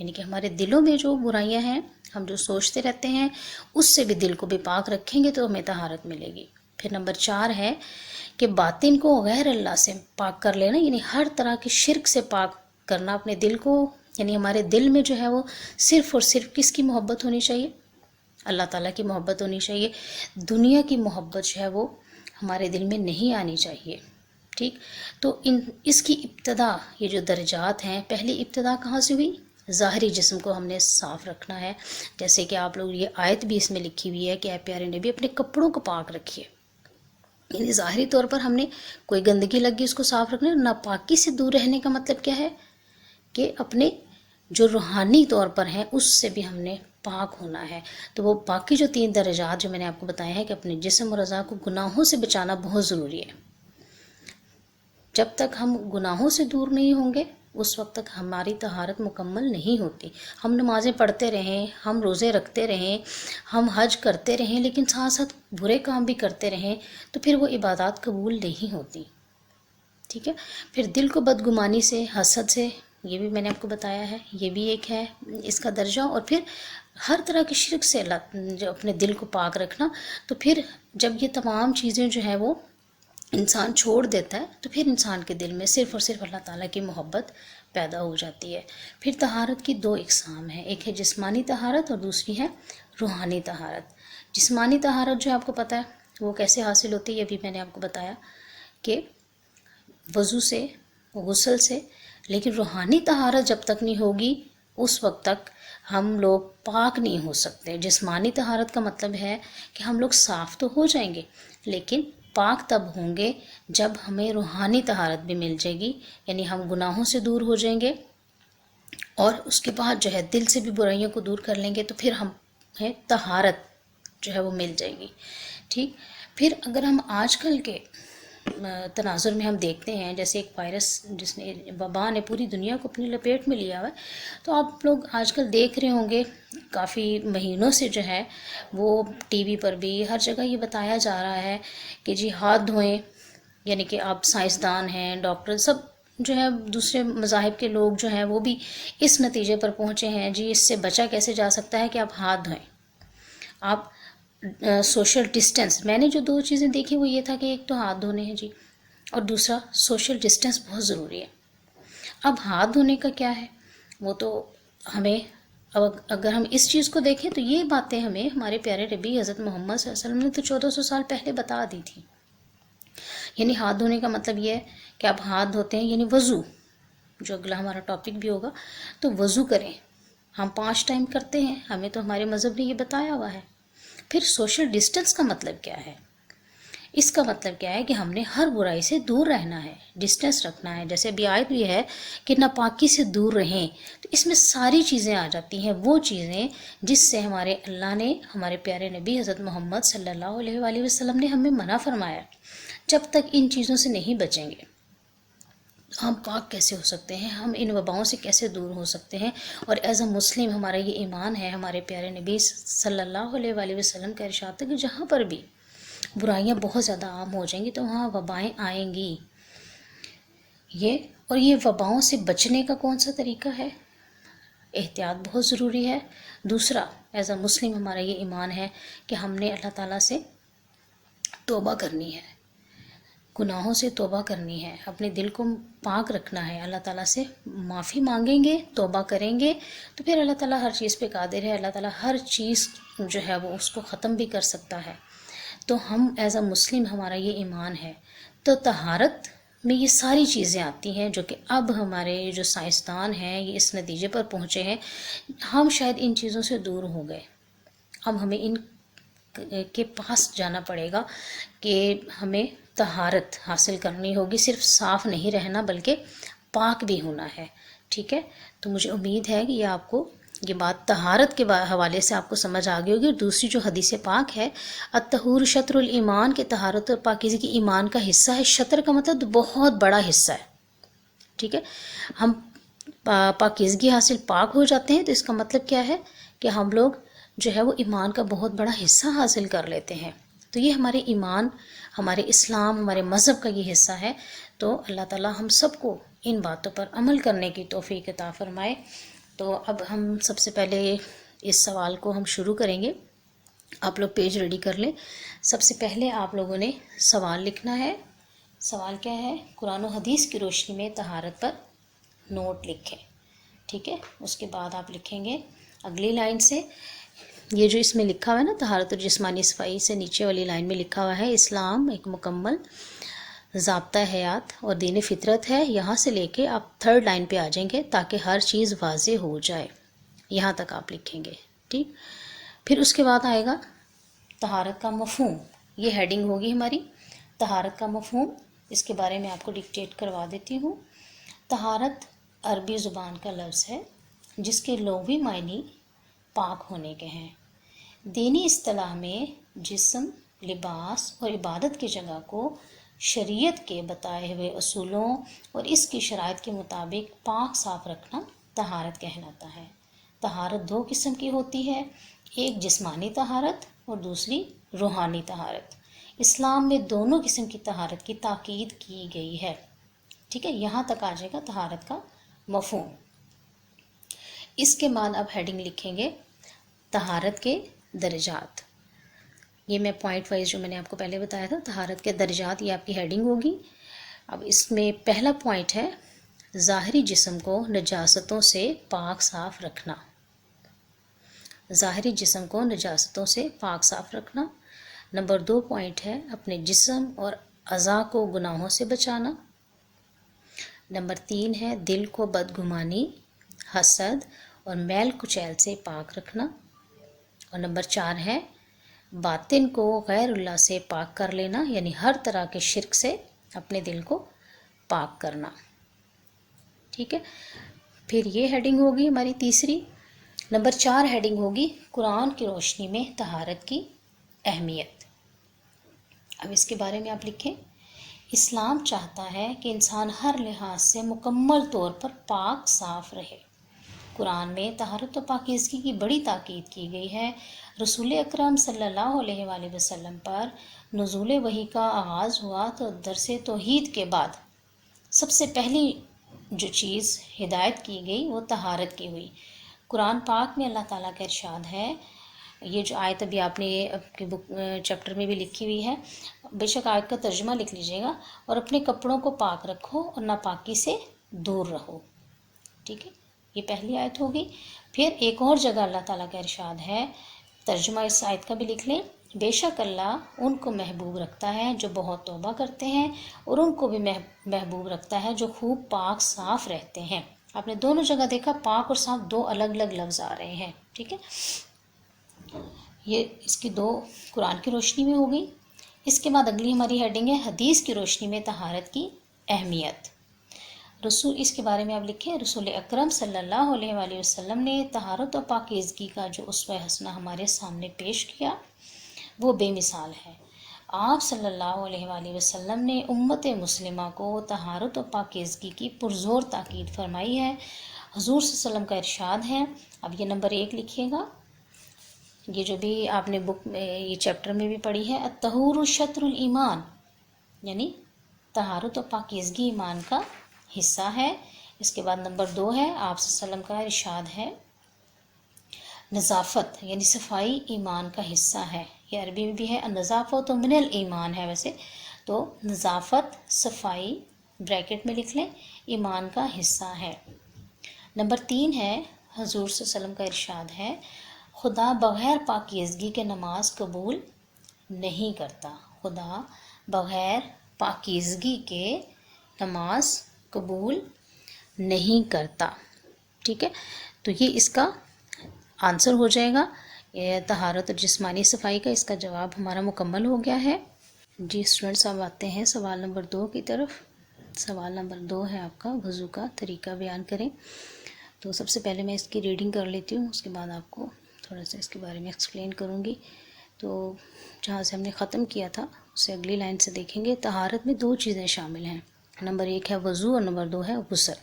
یعنی کہ ہمارے دلوں میں جو برائیاں ہیں، ہم جو سوچتے رہتے ہیں، اس سے بھی دل کو بھی پاک رکھیں گے تو ہمیں طہارت ملے گی۔ پھر نمبر 4 ہے کہ باطن کو غیر اللہ سے پاک کر لینا، یعنی ہر طرح کی شرک سے پاک کرنا اپنے دل کو، یعنی ہمارے دل میں جو ہے وہ صرف اور صرف کس کی محبت ہونی چاہیے؟ اللہ تعالیٰ کی محبت ہونی چاہیے۔ دنیا کی محبت جو ہے وہ ہمارے دل میں نہیں آنی چاہیے، ٹھیک؟ تو اس کی ابتدا، یہ جو درجات ہیں، پہلی ابتدا کہاں سے ہوئی؟ ظاہری جسم کو ہم نے صاف رکھنا ہے، جیسے کہ آپ لوگ، یہ آیت بھی اس میں لکھی ہوئی ہے کہ اے پیارے نبی اپنے کپڑوں کو پاک رکھیے، یعنی ظاہری طور پر ہم نے کوئی گندگی لگی اس کو صاف رکھنا ہے۔ ناپاکی سے دور رہنے کا مطلب کیا ہے؟ کہ اپنے جو روحانی طور پر ہیں اس سے بھی ہم نے پاک ہونا ہے۔ تو وہ باقی جو 3 درجات جو میں نے آپ کو بتائے ہیں کہ اپنے جسم اور اعضاء کو گناہوں سے بچانا بہت ضروری ہے۔ جب تک ہم گناہوں سے دور نہیں ہوں گے اس وقت تک ہماری طہارت مکمل نہیں ہوتی۔ ہم نمازیں پڑھتے رہیں، ہم روزے رکھتے رہیں، ہم حج کرتے رہیں، لیکن ساتھ ساتھ برے کام بھی کرتے رہیں تو پھر وہ عبادات قبول نہیں ہوتی، ٹھیک ہے؟ پھر دل کو بدگمانی سے، حسد سے، یہ بھی میں نے آپ کو بتایا ہے، یہ بھی ایک ہے اس کا درجہ۔ اور پھر ہر طرح کی شرک سے جو اپنے دل کو پاک رکھنا۔ تو پھر جب یہ تمام چیزیں جو ہیں وہ انسان چھوڑ دیتا ہے تو پھر انسان کے دل میں صرف اور صرف اللہ تعالیٰ کی محبت پیدا ہو جاتی ہے۔ پھر طہارت کی 2 اقسام ہیں، ایک ہے جسمانی طہارت اور دوسری ہے روحانی طہارت۔ جسمانی طہارت جو آپ کو پتہ ہے وہ کیسے حاصل ہوتی ہے، یہ بھی میں نے آپ کو بتایا کہ وضو سے، غسل سے، لیکن روحانی طہارت جب تک نہیں ہوگی اس وقت تک ہم لوگ پاک نہیں ہو سکتے۔ جسمانی طہارت کا مطلب ہے کہ ہم لوگ صاف تو ہو جائیں گے لیکن پاک تب ہوں گے جب ہمیں روحانی طہارت بھی مل جائے گی، یعنی ہم گناہوں سے دور ہو جائیں گے اور اس کے بعد جو ہے دل سے بھی برائیوں کو دور کر لیں گے تو پھر ہمیں طہارت جو ہے وہ مل جائے گی، ٹھیک؟ پھر اگر ہم آج کل کے تناظر میں ہم دیکھتے ہیں جیسے ایک وائرس جس نے، وبا نے پوری دنیا کو اپنی لپیٹ میں لیا ہوا ہے، تو آپ لوگ آج کل دیکھ رہے ہوں گے کافی مہینوں سے جو ہے وہ ٹی وی پر بھی ہر جگہ یہ بتایا جا رہا ہے کہ جی ہاتھ دھوئیں، یعنی کہ آپ سائنسدان ہیں، ڈاکٹر، سب جو ہے دوسرے مذاہب کے لوگ جو ہیں وہ بھی اس نتیجے پر پہنچے ہیں جی اس سے بچا کیسے جا سکتا ہے کہ آپ ہاتھ دھوئیں، آپ سوشل ڈسٹینس۔ میں نے جو 2 چیزیں دیکھی وہ یہ تھا کہ ایک تو ہاتھ دھونے ہیں جی، اور دوسرا سوشل ڈسٹینس بہت ضروری ہے۔ اب ہاتھ دھونے کا کیا ہے، وہ تو ہمیں، اگر ہم اس چیز کو دیکھیں تو یہ باتیں ہمیں ہمارے پیارے نبی حضرت محمد صلی اللہ علیہ وسلم نے تو 1400 سال پہلے بتا دی تھی۔ یعنی ہاتھ دھونے کا مطلب یہ ہے کہ آپ ہاتھ دھوتے ہیں، یعنی وضو، جو اگلا ہمارا ٹاپک بھی ہوگا، تو وضو کریں۔ ہم 5 ٹائم کرتے ہیں، ہمیں تو ہمارے مذہب نے یہ بتایا ہوا ہے۔ پھر سوشل ڈسٹینس کا مطلب کیا ہے؟ اس کا مطلب کیا ہے کہ ہم نے ہر برائی سے دور رہنا ہے، ڈسٹینس رکھنا ہے۔ جیسے ابھی آیت بھی ہے کہ ناپاکی سے دور رہیں، تو اس میں ساری چیزیں آ جاتی ہیں، وہ چیزیں جس سے ہمارے اللہ نے، ہمارے پیارے نبی حضرت محمد صلی اللہ علیہ وآلہ وسلم نے ہمیں منع فرمایا۔ جب تک ان چیزوں سے نہیں بچیں گے ہم پاک کیسے ہو سکتے ہیں، ہم ان وباؤں سے کیسے دور ہو سکتے ہیں؟ اور ایز اے مسلم ہمارا یہ ایمان ہے، ہمارے پیارے نبی صلی اللہ علیہ وآلہ وسلم کا ارشاد ہے کہ جہاں پر بھی برائیاں بہت زیادہ عام ہو جائیں گی تو وہاں وبائیں آئیں گی۔ اور یہ وباؤں سے بچنے کا کون سا طریقہ ہے؟ احتیاط بہت ضروری ہے۔ دوسرا، ایز اے مسلم ہمارا یہ ایمان ہے کہ ہم نے اللہ تعالیٰ سے توبہ کرنی ہے، گناہوں سے توبہ کرنی ہے، اپنے دل کو پاک رکھنا ہے، اللہ تعالیٰ سے معافی مانگیں گے، توبہ کریں گے تو پھر اللہ تعالیٰ ہر چیز پہ قادر ہے، اللہ تعالیٰ ہر چیز جو ہے وہ اس کو ختم بھی کر سکتا ہے۔ تو ہم ایز اے مسلم ہمارا یہ ایمان ہے۔ تو طہارت میں یہ ساری چیزیں آتی ہیں جو کہ اب ہمارے جو سائنسدان ہیں یہ اس نتیجے پر پہنچے ہیں، ہم شاید ان چیزوں سے دور ہو گئے، اب ہمیں ان کے پاس جانا پڑے گا کہ ہمیں طہارت حاصل کرنی ہوگی، صرف صاف نہیں رہنا بلکہ پاک بھی ہونا ہے، ٹھیک ہے؟ تو مجھے امید ہے کہ یہ آپ کو یہ بات طہارت کے حوالے سے آپ کو سمجھ آ گئی ہوگی۔ اور دوسری جو حدیث پاک ہے، الطہور شطر الایمان، کہ طہارت اور پاکیزگی کی ایمان کا حصہ ہے۔ شطر کا مطلب بہت بڑا حصہ ہے، ٹھیک ہے؟ ہم پاکیزگی حاصل، پاک ہو جاتے ہیں تو اس کا مطلب کیا ہے کہ ہم لوگ جو ہے وہ ایمان کا بہت بڑا حصہ حاصل کر لیتے ہیں۔ تو یہ ہمارے ایمان، ہمارے اسلام، ہمارے مذہب کا یہ حصہ ہے۔ تو اللہ تعالیٰ ہم سب کو ان باتوں پر عمل کرنے کی توفیق عطا فرمائے۔ تو اب ہم سب سے پہلے اس سوال کو ہم شروع کریں گے. آپ لوگ پیج ریڈی کر لیں. سب سے پہلے آپ لوگوں نے سوال لکھنا ہے. سوال کیا ہے؟ قرآن و حدیث کی روشنی میں طہارت پر نوٹ لکھیں. ٹھیک ہے. اس کے بعد آپ لکھیں گے اگلی لائن سے، یہ جو اس میں لکھا ہوا ہے نا طہارت اور جسمانی صفائی سے نیچے والی لائن میں لکھا ہوا ہے اسلام ایک مکمل ضابطہ حیات اور دین فطرت ہے. یہاں سے لے کے آپ تھرڈ لائن پہ آ جائیں گے تاکہ ہر چیز واضح ہو جائے. یہاں تک آپ لکھیں گے. ٹھیک. پھر اس کے بعد آئے گا طہارت کا مفہوم. یہ ہیڈنگ ہوگی ہماری طہارت کا مفہوم. اس کے بارے میں آپ کو ڈکٹیٹ کروا دیتی ہوں. طہارت عربی زبان کا لفظ ہے جس کے لغوی معنی پاک ہونے کے ہیں. دینی اصطلاح میں جسم، لباس اور عبادت کی جگہ کو شریعت کے بتائے ہوئے اصولوں اور اس کی شرائط کے مطابق پاک صاف رکھنا طہارت کہلاتا ہے. طہارت دو قسم کی ہوتی ہے، ایک جسمانی طہارت اور دوسری روحانی طہارت. اسلام میں دونوں قسم کی طہارت کی تاکید کی گئی ہے. ٹھیک ہے. یہاں تک آ جائے گا طہارت کا مفہوم. اس کے بعد اب ہیڈنگ لکھیں گے طہارت کے درجات. یہ میں پوائنٹ وائز جو میں نے آپ کو پہلے بتایا تھا طہارت کے درجات، یہ آپ کی ہیڈنگ ہوگی. اب اس میں پہلا پوائنٹ ہے ظاہری جسم کو نجاستوں سے پاک صاف رکھنا. ظاہری جسم کو نجاستوں سے پاک صاف رکھنا. نمبر 2 پوائنٹ ہے اپنے جسم اور اعضاء کو گناہوں سے بچانا. نمبر 3 ہے دل کو بدگمانی، حسد اور میل کچیل سے پاک رکھنا. اور نمبر 4 ہے باطن کو غیر اللہ سے پاک کر لینا، یعنی ہر طرح کے شرک سے اپنے دل کو پاک کرنا. ٹھیک ہے. پھر یہ ہیڈنگ ہوگی ہماری تیسری. نمبر 4 ہیڈنگ ہوگی قرآن کی روشنی میں طہارت کی اہمیت. اب اس کے بارے میں آپ لکھیں اسلام چاہتا ہے کہ انسان ہر لحاظ سے مکمل طور پر پاک صاف رہے. قرآن میں طہارت و پاکیزگی کی بڑی تاکید کی گئی ہے. رسول اکرم صلی اللہ علیہ وآلہ وسلم پر نزول وحی کا آغاز ہوا تو درس توحید کے بعد سب سے پہلی جو چیز ہدایت کی گئی وہ طہارت کی ہوئی. قرآن پاک میں اللہ تعالیٰ کا ارشاد ہے، یہ جو آیت ابھی آپ نے اپنی بک چیپٹر میں بھی لکھی ہوئی ہے، بے شک آیت کا ترجمہ لکھ لیجئے گا، اور اپنے کپڑوں کو پاک رکھو اور ناپاکی سے دور رہو. ٹھیک ہے. یہ پہلی آیت ہوگی. پھر ایک اور جگہ اللہ تعالیٰ کا ارشاد ہے، ترجمہ اس آیت کا بھی لکھ لیں، بے شک اللہ ان کو محبوب رکھتا ہے جو بہت توبہ کرتے ہیں اور ان کو بھی محبوب رکھتا ہے جو خوب پاک صاف رہتے ہیں. آپ نے دونوں جگہ دیکھا پاک اور صاف دو الگ الگ لفظ آ رہے ہیں. ٹھیک ہے. یہ اس کی 2 قرآن کی روشنی میں ہوگی. اس کے بعد اگلی ہماری ہیڈنگ ہے حدیث کی روشنی میں طہارت کی اہمیت. رسول اس کے بارے میں آپ لکھیں رسول اکرم صلی اللہ علیہ وآلہ وسلم نے طہارت و پاکیزگی کا جو اسوہ حسنہ ہمارے سامنے پیش کیا وہ بے مثال ہے. آپ صلی اللہ علیہ وآلہ وسلم نے امت مسلمہ کو طہارت و پاکیزگی کی پرزور تاکید فرمائی ہے. حضور صلی اللہ علیہ وسلم کا ارشاد ہے. اب یہ نمبر 1 لکھیے گا، یہ جو بھی آپ نے بک میں یہ چیپٹر میں بھی پڑھی ہے، الطہور شطر الایمان، یعنی طہارت و پاکیزگی ایمان کا حصہ ہے. اس کے بعد نمبر 2 ہے آپ صلی اللہ علیہ وسلم کا ارشاد ہے نظافت یعنی صفائی ایمان کا حصہ ہے. یہ عربی میں بھی ہے النظافت من الایمان ہے ویسے تو نظافت صفائی بریکٹ میں لکھ لیں ایمان کا حصہ ہے. نمبر 3 ہے حضور صلی اللہ علیہ وسلم کا ارشاد ہے خدا بغیر پاکیزگی کے نماز قبول نہیں کرتا. خدا بغیر پاکیزگی کے نماز قبول نہیں کرتا. ٹھیک ہے. تو یہ اس کا آنسر ہو جائے گا. یہ طہارت اور جسمانی صفائی کا اس کا جواب ہمارا مکمل ہو گیا ہے. جی اسٹوڈنٹس اب آتے ہیں سوال نمبر 2 کی طرف. سوال نمبر 2 ہے آپ کا وضو کا طریقہ بیان کریں. تو سب سے پہلے میں اس کی ریڈنگ کر لیتی ہوں، اس کے بعد آپ کو تھوڑا سا اس کے بارے میں ایکسپلین کروں گی. تو جہاں سے ہم نے ختم کیا تھا اسے اگلی لائن سے دیکھیں گے. طہارت میں 2 چیزیں شامل ہیں. نمبر 1 ہے وضو اور نمبر 2 ہے غسل.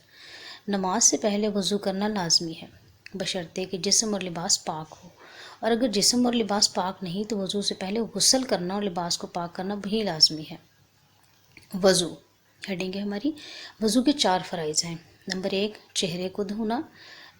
نماز سے پہلے وضو کرنا لازمی ہے بشرطے کہ جسم اور لباس پاک ہو، اور اگر جسم اور لباس پاک نہیں تو وضو سے پہلے غسل کرنا اور لباس کو پاک کرنا بھی لازمی ہے. وضو ہیڈنگ ہے ہماری. وضو کے 4 فرائض ہیں. نمبر 1 چہرے کو دھونا،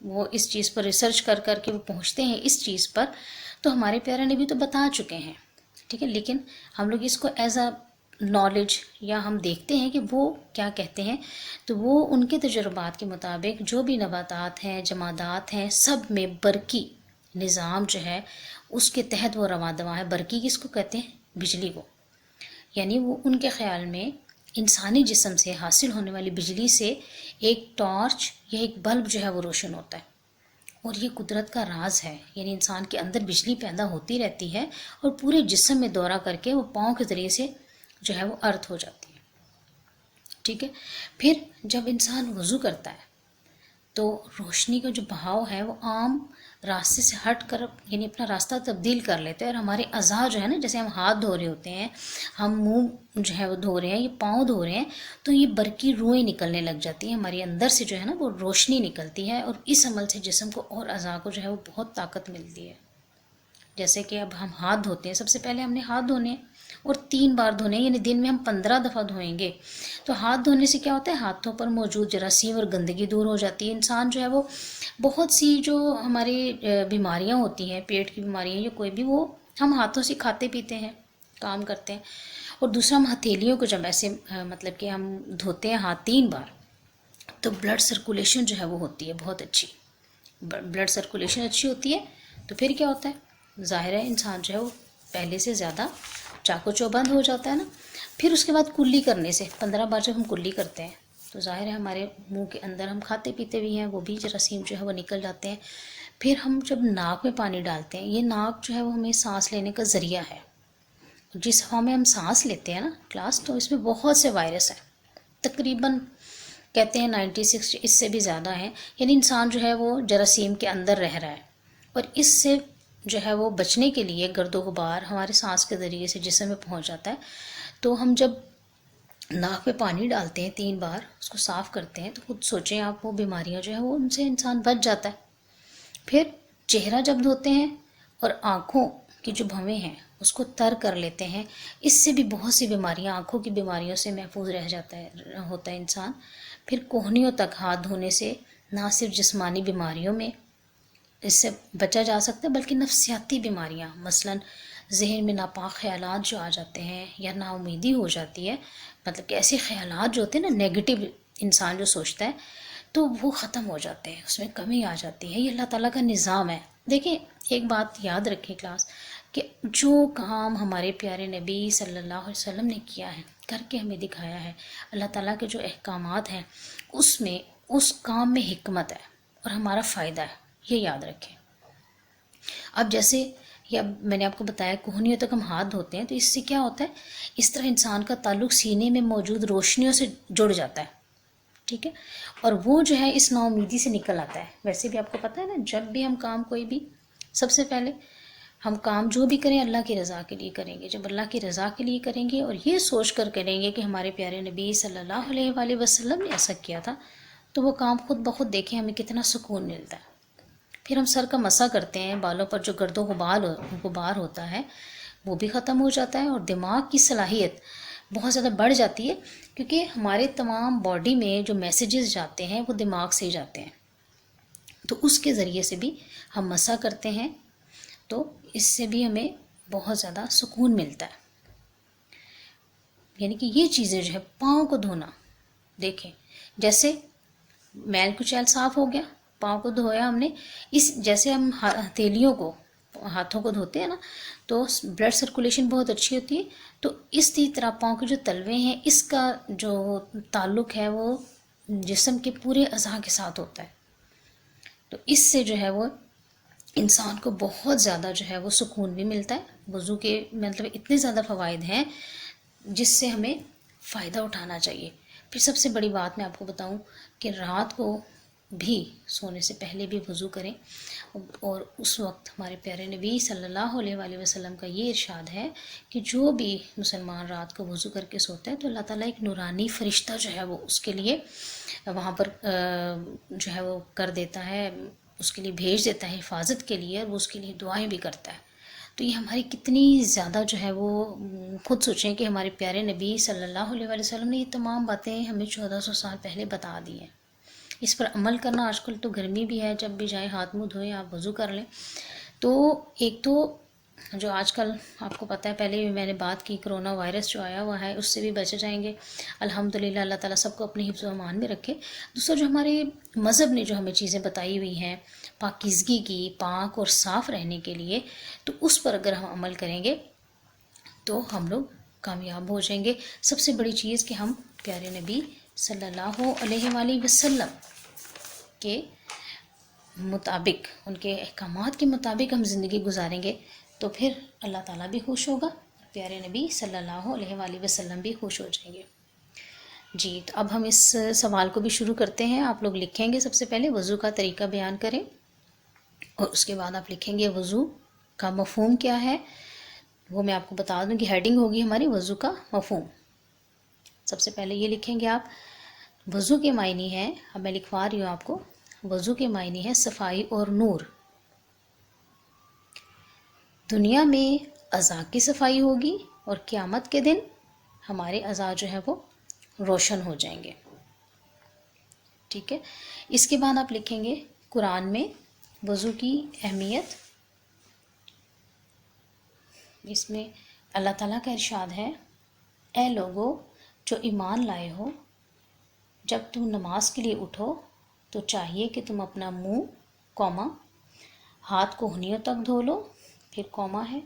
وہ اس چیز پر ریسرچ کر کر کے وہ پہنچتے ہیں اس چیز پر، تو ہمارے پیارے نبی تو بتا چکے ہیں، ٹھیک ہے، لیکن ہم لوگ اس کو ایز اے نالج یا ہم دیکھتے ہیں کہ وہ کیا کہتے ہیں، تو وہ ان کے تجربات کے مطابق جو بھی نباتات ہیں، جمادات ہیں، سب میں برقی نظام جو ہے اس کے تحت وہ رواں دواں ہے۔ برقی کس کو کہتے ہیں؟ بجلی کو، یعنی وہ ان کے خیال میں انسانی جسم سے حاصل ہونے والی بجلی سے ایک ٹارچ یا ایک بلب جو ہے وہ روشن ہوتا ہے، اور یہ قدرت کا راز ہے، یعنی انسان کے اندر بجلی پیدا ہوتی رہتی ہے اور پورے جسم میں دورہ کر کے وہ پاؤں کے ذریعے سے جو ہے وہ ارتھ ہو جاتی ہے، ٹھیک ہے۔ پھر جب انسان وضو کرتا ہے تو روشنی کا جو بہاؤ ہے وہ عام راستے سے ہٹ کر یعنی اپنا راستہ تبدیل کر لیتے ہیں، اور ہمارے اعضاء جو ہے نا، جیسے ہم ہاتھ دھو رہے ہوتے ہیں، ہم منہ جو ہے وہ دھو رہے ہیں، یہ پاؤں دھو رہے ہیں، تو یہ برقی روئیں نکلنے لگ جاتی ہیں ہمارے اندر سے، جو ہے نا وہ روشنی نکلتی ہے، اور اس عمل سے جسم کو اور اعضاء کو جو ہے وہ بہت طاقت ملتی ہے۔ جیسے کہ اب ہم ہاتھ دھوتے ہیں، سب سے پہلے ہم نے ہاتھ دھونے ہیں اور 3 بار دھونے ہیں، یعنی دن میں ہم 15 دفعہ دھوئیں گے، تو ہاتھ دھونے سے کیا ہوتا ہے؟ ہاتھوں پر موجود جراثیم اور گندگی دور ہو جاتی ہے۔ انسان جو ہے وہ بہت سی جو ہماری بیماریاں ہوتی ہیں، پیٹ کی بیماریاں یا کوئی بھی، وہ ہم ہاتھوں سے کھاتے پیتے ہیں، کام کرتے ہیں۔ اور دوسرا، ہم ہتھیلیوں کو جب ایسے مطلب کہ ہم دھوتے ہیں ہاتھ 3 بار، تو بلڈ سرکولیشن جو ہے وہ ہوتی ہے بہت اچھی، بلڈ سرکولیشن اچھی ہوتی ہے، تو پھر کیا ہوتا ہے؟ ظاہر ہے انسان جو ہے وہ پہلے سے زیادہ چاقو چوبند ہو جاتا ہے نا۔ پھر اس کے بعد کلی کرنے سے 15 بار جب ہم کلی کرتے ہیں تو ظاہر ہے ہمارے منہ کے اندر ہم کھاتے پیتے بھی ہیں، وہ بھی جراثیم جو ہے وہ نکل جاتے ہیں۔ پھر ہم جب ناک میں پانی ڈالتے ہیں، یہ ناک جو ہے وہ ہمیں سانس لینے کا ذریعہ ہے، جس ہوا میں ہم سانس لیتے ہیں نا کلاس، تو اس میں بہت سے وائرس ہیں، تقریباً کہتے ہیں 96 اس سے بھی زیادہ ہیں، یعنی انسان جو ہے وہ جراثیم کے اندر رہ رہا ہے، اور اس سے جو ہے وہ بچنے کے لیے گرد و غبار ہمارے سانس کے ذریعے سے جسم میں پہنچ جاتا ہے، تو ہم جب ناک میں پانی ڈالتے ہیں 3 بار، اس کو صاف کرتے ہیں، تو خود سوچیں آپ، وہ بیماریاں جو ہیں وہ ان سے انسان بچ جاتا ہے۔ پھر چہرہ جب دھوتے ہیں اور آنکھوں کی جو بھویں ہیں اس کو تر کر لیتے ہیں، اس سے بھی بہت سی بیماریاں، آنکھوں کی بیماریوں سے محفوظ رہ جاتا ہے ہوتا ہے انسان۔ پھر کوہنیوں تک ہاتھ دھونے سے نہ صرف جسمانی بیماریوں میں اس سے بچا جا سکتا ہے، بلکہ نفسیاتی بیماریاں، مثلاً ذہن میں ناپاک خیالات جو آ جاتے ہیں یا نا امیدی ہو جاتی ہے، مطلب کہ ایسے خیالات جو ہوتے ہیں نا نیگیٹو، انسان جو سوچتا ہے تو وہ ختم ہو جاتے ہیں، اس میں کمی آ جاتی ہے۔ یہ اللہ تعالیٰ کا نظام ہے۔ دیکھیں ایک بات یاد رکھیں کلاس، کہ جو کام ہمارے پیارے نبی صلی اللہ علیہ وسلم نے کیا ہے، کر کے ہمیں دکھایا ہے، اللہ تعالیٰ کے جو احکامات ہیں اس میں، اس کام میں حکمت ہے اور ہمارا فائدہ ہے، یہ یاد رکھیں۔ اب جیسے یا میں نے آپ کو بتایا کوہنیوں تک ہم ہاتھ دھوتے ہیں، تو اس سے کیا ہوتا ہے؟ اس طرح انسان کا تعلق سینے میں موجود روشنیوں سے جڑ جاتا ہے، ٹھیک ہے، اور وہ جو ہے اس نا امیدی سے نکل آتا ہے۔ ویسے بھی آپ کو پتہ ہے نا، جب بھی ہم کام کوئی بھی، سب سے پہلے ہم کام جو بھی کریں اللہ کی رضا کے لیے کریں گے۔ جب اللہ کی رضا کے لیے کریں گے اور یہ سوچ کر کریں گے کہ ہمارے پیارے نبی صلی اللہ علیہ وآلہ وسلم نے ایسا کیا تھا، تو وہ کام خود بخود دیکھیں ہمیں کتنا سکون ملتا ہے۔ پھر ہم سر کا مسح کرتے ہیں، بالوں پر جو گرد و غبار ہوتا ہے وہ بھی ختم ہو جاتا ہے، اور دماغ کی صلاحیت بہت زیادہ بڑھ جاتی ہے، کیونکہ ہمارے تمام باڈی میں جو میسیجز جاتے ہیں وہ دماغ سے ہی جاتے ہیں، تو اس کے ذریعے سے بھی ہم مسح کرتے ہیں، تو اس سے بھی ہمیں بہت زیادہ سکون ملتا ہے۔ یعنی کہ یہ چیزیں جو ہے، پاؤں کو دھونا، دیکھیں جیسے میل کچیل صاف ہو گیا، پاؤں کو دھویا ہم نے، اس جیسے ہم ہتھیلیوں کو، ہاتھوں کو دھوتے ہیں نا، تو بلڈ سرکولیشن بہت اچھی ہوتی ہے، تو اسی طرح پاؤں کے جو تلوے ہیں، اس کا جو تعلق ہے وہ جسم کے پورے اعضاء کے ساتھ ہوتا ہے، تو اس سے جو ہے وہ انسان کو بہت زیادہ جو ہے وہ سکون بھی ملتا ہے۔ وضو کے مطلب اتنے زیادہ فوائد ہیں جس سے ہمیں فائدہ اٹھانا چاہیے۔ پھر سب سے بڑی بات میں آپ کو بتاؤں کہ رات کو بھی سونے سے پہلے بھی وضو کریں، اور اس وقت ہمارے پیارے نبی صلی اللہ علیہ وآلہ وسلم کا یہ ارشاد ہے کہ جو بھی مسلمان رات کو وضو کر کے سوتا ہے تو اللہ تعالیٰ ایک نورانی فرشتہ جو ہے وہ اس کے لیے وہاں پر جو ہے وہ کر دیتا ہے، اس کے لیے بھیج دیتا ہے حفاظت کے لیے، اور وہ اس کے لیے دعائیں بھی کرتا ہے۔ تو یہ ہماری کتنی زیادہ جو ہے وہ، خود سوچیں کہ ہمارے پیارے نبی صلی اللہ علیہ وآلہ وسلم نے یہ تمام باتیں ہمیں 1400 سال پہلے بتا دی ہیں، اس پر عمل کرنا. آج کل تو گرمی بھی ہے، جب بھی جائیں ہاتھ منہ دھوئیں، آپ وضو کر لیں. تو ایک تو جو آج کل آپ کو پتہ ہے، پہلے بھی میں نے بات کی، کرونا وائرس جو آیا ہوا ہے اس سے بھی بچ جائیں گے الحمدللہ. اللہ تعالیٰ سب کو اپنی حفظ و امان میں رکھے. دوسرا جو ہمارے مذہب نے جو ہمیں چیزیں بتائی ہوئی ہیں پاکیزگی کی، پاک اور صاف رہنے کے لیے، تو اس پر اگر ہم عمل کریں گے تو ہم لوگ کامیاب ہو جائیں گے. سب سے بڑی چیز کہ ہم پیارے نبی صلی اللہ علیہ وآلہ وسلم کے مطابق، ان کے احکامات کے مطابق ہم زندگی گزاریں گے تو پھر اللہ تعالیٰ بھی خوش ہوگا، پیارے نبی صلی اللہ علیہ وآلہ وسلم بھی خوش ہو جائیں گے. جی تو اب ہم اس سوال کو بھی شروع کرتے ہیں. آپ لوگ لکھیں گے سب سے پہلے وضو کا طریقہ بیان کریں، اور اس کے بعد آپ لکھیں گے وضو کا مفہوم کیا ہے. وہ میں آپ کو بتا دوں کہ ہیڈنگ ہوگی ہماری وضو کا مفہوم. سب سے پہلے یہ لکھیں گے آپ، وضو کے معنی ہے، اب میں لکھوا رہی ہوں آپ کو، وضو کے معنی ہے صفائی اور نور. دنیا میں اعضاء کی صفائی ہوگی اور قیامت کے دن ہمارے اعضاء جو ہیں وہ روشن ہو جائیں گے. ٹھیک ہے. اس کے بعد آپ لکھیں گے قرآن میں وضو کی اہمیت. اس میں اللہ تعالیٰ کا ارشاد ہے، اے لوگو جو ایمان لائے ہو، جب تم نماز کے لیے اٹھو تو چاہیے کہ تم اپنا منہ کوما، ہاتھ کوہنیوں تک دھو لو، پھر کوما ہے،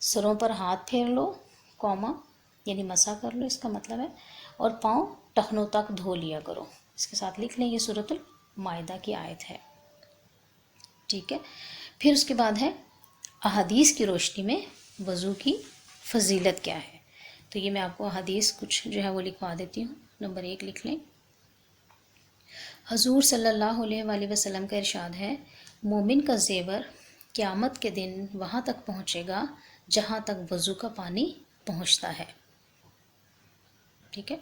سروں پر ہاتھ پھیر لو، کوما یعنی مسح کر لو اس کا مطلب ہے، اور پاؤں ٹخنوں تک دھو لیا کرو. اس کے ساتھ لکھ لیں یہ سورۃ المائدہ کی آیت ہے. ٹھیک ہے. پھر اس کے بعد ہے احادیث کی روشنی میں وضو کی فضیلت کیا ہے. تو یہ میں آپ کو احادیث کچھ جو ہے وہ لکھوا دیتی ہوں. نمبر 1 لکھ لیں. حضور صلی اللہ علیہ وآلہ وسلم کا ارشاد ہے، مومن کا زیور قیامت کے دن وہاں تک پہنچے گا جہاں تک وضو کا پانی پہنچتا ہے. ٹھیک ہے.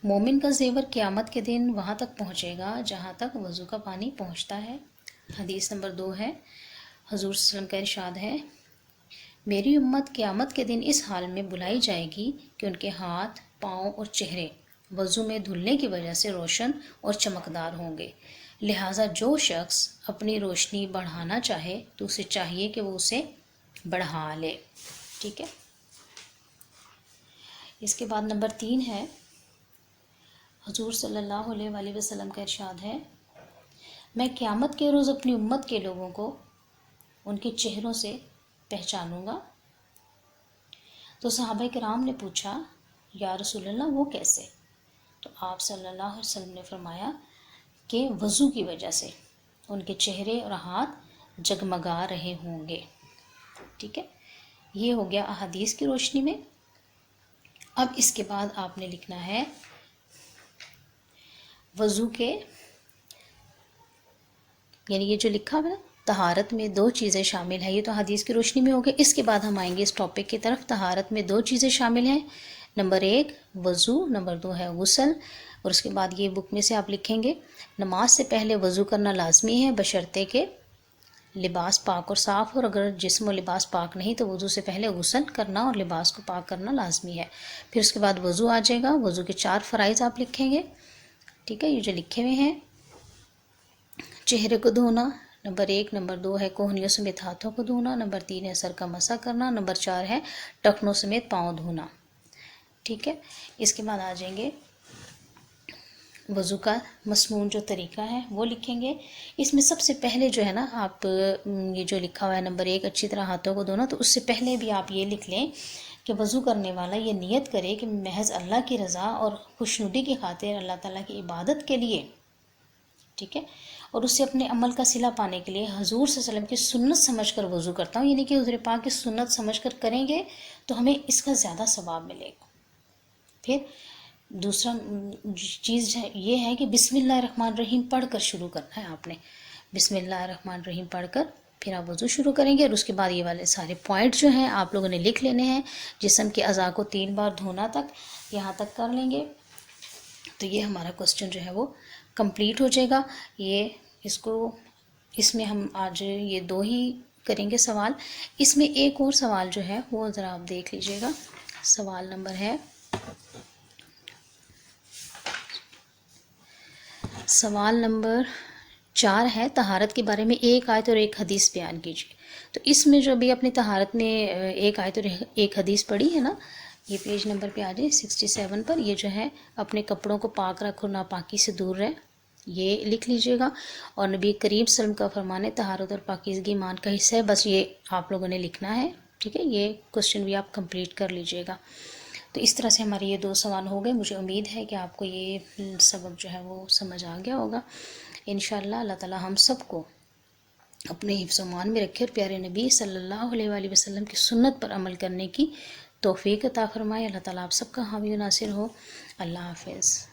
مومن کا زیور قیامت کے دن وہاں تک پہنچے گا جہاں تک وضو کا پانی پہنچتا ہے. حدیث نمبر 2 ہے، حضور صلی اللہ علیہ وسلم کا ارشاد ہے، میری امت قیامت کے دن اس حال میں بلائی جائے گی کہ ان کے ہاتھ، پاؤں اور چہرے وضو میں دھلنے کی وجہ سے روشن اور چمکدار ہوں گے. لہٰذا جو شخص اپنی روشنی بڑھانا چاہے تو اسے چاہیے کہ وہ اسے بڑھا لے. ٹھیک ہے. اس کے بعد نمبر 3 ہے، حضور صلی اللہ علیہ وآلہ وسلم کا ارشاد ہے، میں قیامت کے روز اپنی امت کے لوگوں کو ان کے چہروں سے پہچانوں گا. تو صحابہ کرام نے پوچھا، یا رسول اللہ وہ کیسے؟ تو آپ صلی اللہ علیہ وسلم نے فرمایا کہ وضو کی وجہ سے ان کے چہرے اور ہاتھ جگمگا رہے ہوں گے. ٹھیک ہے. یہ ہو گیا احادیث کی روشنی میں. اب اس کے بعد آپ نے لکھنا ہے وضو کے، یعنی یہ جو لکھا ہوا ہے طہارت میں 2 چیزیں شامل ہیں، یہ تو حدیث کی روشنی میں ہو گئے. اس کے بعد ہم آئیں گے اس ٹاپک کی طرف. طہارت میں 2 چیزیں شامل ہیں، نمبر 1 وضو، نمبر 2 ہے غسل. اور اس کے بعد یہ بک میں سے آپ لکھیں گے، نماز سے پہلے وضو کرنا لازمی ہے بشرطے کہ لباس پاک اور صاف ہو، اور اگر جسم و لباس پاک نہیں تو وضو سے پہلے غسل کرنا اور لباس کو پاک کرنا لازمی ہے. پھر اس کے بعد وضو آ جائے گا. وضو کے 4 فرائض آپ لکھیں گے. ٹھیک ہے. یہ جو لکھے ہوئے ہیں، چہرے کو دھونا نمبر 1، نمبر 2 ہے کوہنیوں سمیت ہاتھوں کو دھونا، نمبر 3 ہے سر کا مسح کرنا، نمبر 4 ہے ٹخنوں سمیت پاؤں دھونا. ٹھیک ہے. اس کے بعد آ جائیں گے وضو کا مسنون جو طریقہ ہے وہ لکھیں گے. اس میں سب سے پہلے جو ہے نا آپ یہ جو لکھا ہوا ہے نمبر 1 اچھی طرح ہاتھوں کو دھونا، تو اس سے پہلے بھی آپ یہ لکھ لیں کہ وضو کرنے والا یہ نیت کرے کہ محض اللہ کی رضا اور خوشنودی کی خاطر اللہ تعالیٰ کی عبادت کے لیے، ٹھیک ہے، اور اسے اپنے عمل کا صلہ پانے کے لیے حضور صلی اللہ علیہ وسلم کی سنت سمجھ کر وضو کرتا ہوں. یعنی کہ حضور پاک کی سنت سمجھ کر کریں گے تو ہمیں اس کا زیادہ ثواب ملے گا. پھر دوسرا چیز یہ ہے کہ بسم اللہ الرحمن الرحیم پڑھ کر شروع کرنا ہے. آپ نے بسم اللہ الرحمن الرحیم پڑھ کر پھر آپ وضو شروع کریں گے. اور اس کے بعد یہ والے سارے پوائنٹ جو ہیں آپ لوگوں نے لکھ لینے ہیں. جسم کے اعضاء کو 3 بار دھونا تک یہاں تک کر لیں گے تو یہ ہمارا کوسچن جو ہے وہ کمپلیٹ ہو جائے گا. اس میں ہم آج یہ 2 ہی کریں گے سوال. اس میں ایک اور سوال جو ہے وہ ذرا آپ دیکھ لیجئے گا. سوال نمبر ہے سوال نمبر 4 ہے، طہارت کے بارے میں ایک آیت اور ایک حدیث بیان کیجیے۔ تو اس میں جو ابھی اپنی طہارت میں ایک آیت اور ایک حدیث پڑھی ہے نا، یہ پیج نمبر پہ آ جائے 67 پر، یہ جو ہے اپنے کپڑوں کو پاک رکھو، ناپاکی سے دور رہے، یہ لکھ لیجئے گا۔ اور نبی کریم صلی اللہ علیہ وسلم کا فرمان ہے طہارت اور پاکیزگی ایمان کا حصہ ہے، بس یہ آپ لوگوں نے لکھنا ہے، ٹھیک ہے۔ یہ کوشچن بھی آپ کمپلیٹ کر لیجئے گا۔ تو اس طرح سے ہمارے یہ 2 سوال ہو گئے۔ مجھے امید ہے کہ آپ کو یہ سبق جو ہے وہ سمجھ آ گیا ہوگا۔ انشاءاللہ اللہ تعالی ہم سب کو اپنے حفظ و امان میں رکھے اور پیارے نبی صلی اللہ علیہ وآلہ وسلم کی سنت پر عمل کرنے کی توفیق عطا فرمائے۔ اللہ تعالیٰ آپ سب کا حامی و ناصر ہو۔ اللہ حافظ۔